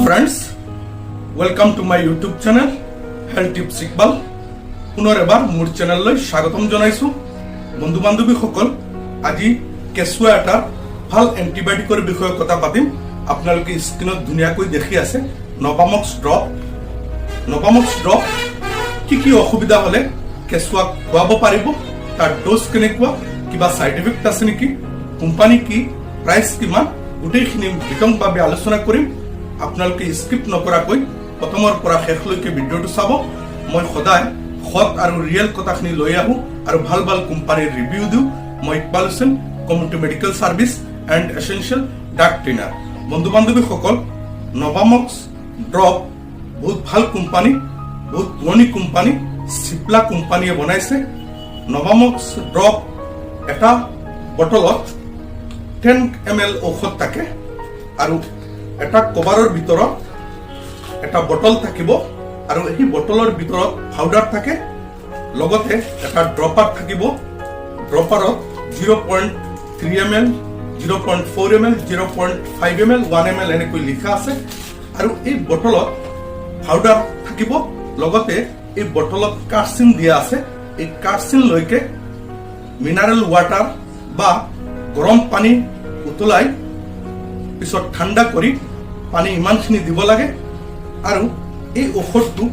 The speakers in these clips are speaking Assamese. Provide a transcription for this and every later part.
friends, welcome to my YouTube channel Health Tips Ikbal. পুনৰ এবাৰ মোৰ চেনেললৈ স্বাগতম জনাইছো। বন্ধু বান্ধৱী সকল, আজি কেঁচুৱা এটা ভাল এন্টিবায়োটিকৰ বিষয়ে কথা পাতিম। আপোনালোকে স্ক্ৰীনত ধুনীয়াকৈ দেখি আছে নভামক্স ড্ৰপ। নভামক্স ড্ৰপ কি অসুবিধা হলে কেঁচুৱাক খুৱাব পাৰিব, তাৰ ডোজ কেনেকুৱা, কিবা সাইড ইফেক্ট আছে নেকি, কোম্পানী কি, প্ৰাইচ কিমান, গোটেইখিনি বিতংভাৱে আলোচনা কৰিম। আপোনালোকে স্কিপ নকৰাকৈ প্ৰথমৰ পৰা শেষলৈকে ভিডিঅ'টো চাব। মই সদায় সৎ আৰু ৰিয়েল কথাখিনি লৈ আহো আৰু ভাল ভাল কোম্পানীৰ ৰিভিউ দিওঁ। মই Iqbal Hussain, community medical service and essential drug trainer. বন্ধু বান্ধৱীসকল, নভামক্স ড্ৰপ বহুত ভাল কোম্পানী, বহুত পুৰণি কোম্পানী, চিপলা কোম্পানীয়ে বনাইছে। নভামক্স ড্ৰপ এটা বটলত 10 ml ঔষধ থাকে আৰু এটা কভাৰৰ ভিতৰত এটা বটল থাকিব আৰু এই বটলৰ ভিতৰত পাউডাৰ থাকে, লগতে এটা ড্ৰপাৰ থাকিব। ড্ৰপাৰত 0.3 ml, 0.4 ml, 0.5 ml, 1 ml এনেকৈ লিখা আছে। আৰু এই বটলত পাউডাৰ থাকিব, লগতে এই বটলত কাৰ্চিন দিয়া আছে। এই কাৰ্চিন লৈকে মিনাৰেল ৱাটাৰ বা গৰম পানী উতলাই পিছত ঠাণ্ডা কৰি পানী ইমানখিনি দিব লাগে। আৰু এই ঔষধটো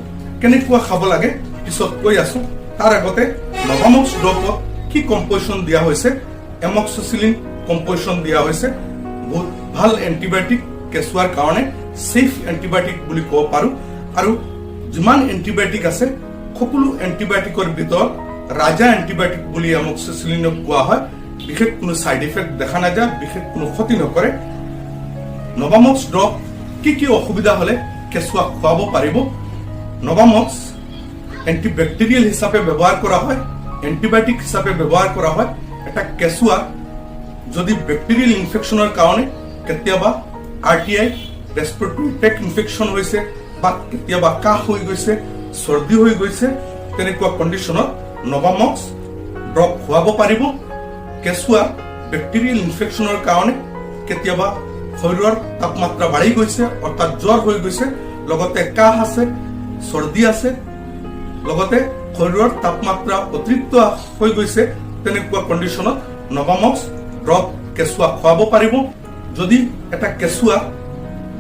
কেনেকুৱা খাব লাগে পিছত কৈ আছো। তাৰ আগতে নভামক্স ড্ৰপত কি কম্পজিশ্যন দিয়া হৈছে, এমক্সিচিলিন কম্পজিশ্যন দিয়া হৈছে। বহুত ভাল এন্টিবায়োটিক, কেঁচুৱাৰ কাৰণে সেফ এন্টিবায়োটিক বুলি ক'ব পাৰো। আৰু যিমান এন্টিবায়োটিক আছে সকলো এন্টিবায়োটিকৰ ভিতৰত ৰাজা এন্টিবায়োটিক বুলি এমক্সিচিলিনক কোৱা হয়। বিশেষ কোনো সাইড ইফেক্ট দেখা নাযায়, বিশেষ কোনো ক্ষতি নকৰে। নভামক্স ড্ৰপ কি অসুবিধা হলে কেঁচুৱাক খুৱাব পাৰিব। নভামক্স এন্টিবেক্টেৰিয়েল হিচাপে ব্যৱহাৰ কৰা হয়, এন্টিবায়োটিক হিচাপে ব্যৱহাৰ কৰা হয়। এটা কেঁচুৱা যদি বেক্টেৰিয়েল ইনফেকশ্যনৰ কাৰণে কেতিয়াবা RTI ৰেস্পিৰেটৰি ট্ৰেক্ট ইনফেকশ্যন হৈছে বা কেতিয়াবা কাহ হৈ গৈছে, চৰ্দি হৈ গৈছে, তেনেকুৱা কণ্ডিশ্যনত নভামক্স ড্ৰপ খুৱাব পাৰিব। কেঁচুৱা বেক্টেৰিয়েল ইনফেকশ্যনৰ কাৰণে কেতিয়াবা শৰীৰৰ তাপমাত্ৰা বাঢ়ি গৈছে, অৰ্থাৎ জ্বৰ হৈ গৈছে, লগতে কাহ আছে, চৰ্দি আছে, লগতে শৰীৰৰ তাপমাত্ৰা অতিৰিক্ত হৈ গৈছে, তেনেকুৱা কণ্ডিশ্যনত নভামক্স ড্ৰপ কেঁচুৱা খুৱাব পাৰিব। যদি এটা কেঁচুৱা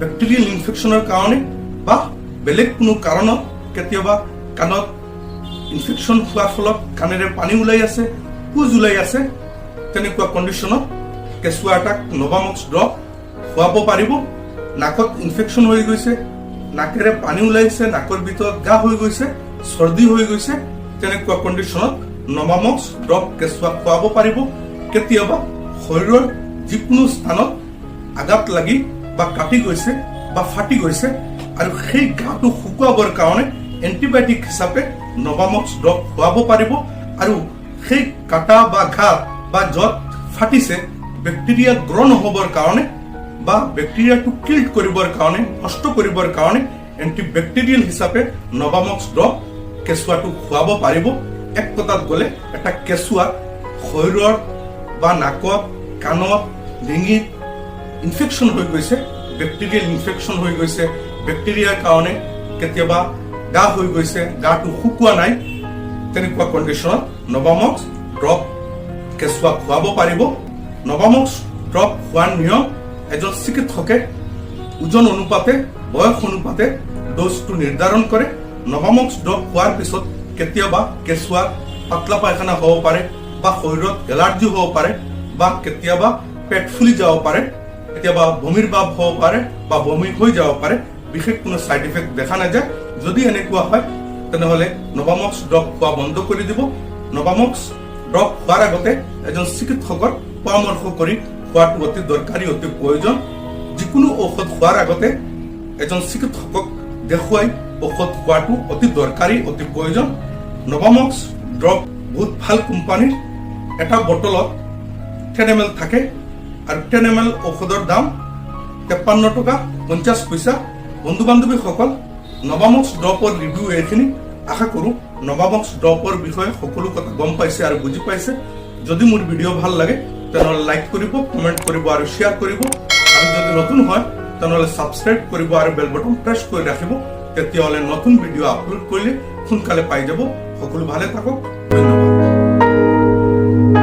বেক্টেৰিয়েল ইনফেকশ্যনৰ কাৰণে বা বেলেগ কোনো কাৰণত কেতিয়াবা কাণত ইনফেকশ্যন হোৱাৰ ফলত কাণেৰে পানী ওলাই আছে, পুজ ওলাই আছে, তেনেকুৱা কণ্ডিশ্যনত কেঁচুৱা এটাক নভামক্স ড্ৰপ খুৱাব পাৰিব। নাকত ইনফেকশ্যন হৈ গৈছে, নাকেৰে পানী ওলাইছে, নাকৰ ভিতৰত গা হৈ গৈছে, চৰ্দি হৈ গৈছে, তেনেকুৱা কণ্ডিশ্যনত নভামক্স ড্ৰপ কেঁচুৱা খুৱাব পাৰিব। কেতিয়াবা শৰীৰৰ যিকোনো স্থানত আঘাত লাগি বা কাটি গৈছে বা ফাটি গৈছে আৰু সেই ঘাঁটো শুকুৱাবৰ কাৰণে এন্টিবায়োটিক হিচাপে নভামক্স ড্ৰপ খুৱাব পাৰিব। আৰু সেই কাটা বা ঘাঁ বা য'ত ফাটিছে বেক্টেৰিয়া গ্ৰ নহবৰ কাৰণে বা বেক্টেৰিয়াটো কিল কৰিবৰ কাৰণে, নষ্ট কৰিবৰ কাৰণে এন্টিবেক্টেৰিয়েল হিচাপে নভামক্স ড্ৰপ কেঁচুৱাটো খুৱাব পাৰিব। এক কথাত গ'লে এটা কেঁচুৱা শৰীৰৰ বা নাকত, কাণত, ডিঙিত ইনফেকশ্যন হৈ গৈছে, বেক্টেৰিয়েল ইনফেকশ্যন হৈ গৈছে, বেক্টেৰিয়াৰ কাৰণে কেতিয়াবা গা হৈ গৈছে, গাটো শুকোৱা নাই, তেনেকুৱা কণ্ডিশ্যনত নভামক্স ড্ৰপ কেঁচুৱা খুৱাব পাৰিব। নভামক্স ড্ৰপ খোৱাৰ নিয়ম, এজন চিকিৎসকে ওজন অনুপাতে, বয়স অনুপাতে ড'জটো নিৰ্ধাৰণ কৰে। নভামক্স ড্ৰপ খোৱাৰ পিছত কেতিয়াবা কেঁচুৱাৰ পাতলা পায়খানা হ'ব পাৰে বা শৰীৰত এলাৰ্জি হ'ব পাৰে বা কেতিয়াবা পেট ফুলি যাব পাৰে, কেতিয়াবা বমিৰ ভাৱ হ'ব পাৰে বা বমি হৈ যাব পাৰে। বিশেষ কোনো সাইড ইফেক্ট দেখা নাযায়। যদি এনেকুৱা হয় তেনেহ'লে নভামক্স ড্ৰপ খোৱা বন্ধ কৰি দিব। নভামক্স ড্ৰপ খোৱাৰ আগতে এজন চিকিৎসকৰ পৰামৰ্শ কৰি খোৱাটো অতি দৰকাৰী, অতি প্ৰয়োজন। যিকোনো ঔষধ খোৱাৰ আগতে এজন চিকিৎসকক দেখুৱাই ঔষধ খোৱাটো অতি দৰকাৰী, অতি প্ৰয়োজন। নভামক্স ড্ৰপ বহুত ভাল কোম্পানীৰ। এটা বটলত 10 ml থাকে আৰু 10 ml ঔষধৰ দাম 53 টকা 50 পইচা। বন্ধু বান্ধৱীসকল, নভামক্স ড্ৰপৰ ৰিভিউ এইখিনি। আশা কৰোঁ নভামক্স ড্ৰপৰ বিষয়ে সকলো কথা গম পাইছে আৰু বুজি পাইছে। যদি মোৰ ভিডিঅ' ভাল লাগে তেনেহ'লে লাইক কৰিব, কমেণ্ট কৰিব আৰু শ্বেয়াৰ কৰিব। আৰু যদি নতুন হয় তেনেহ'লে ছাবস্ক্ৰাইব কৰিব আৰু বেল বটন প্ৰেছ কৰি ৰাখিব। তেতিয়াহ'লে নতুন ভিডিঅ' আপলোড কৰিলে সোনকালে পাই যাব। সকলো ভালে থাকক, ধন্যবাদ।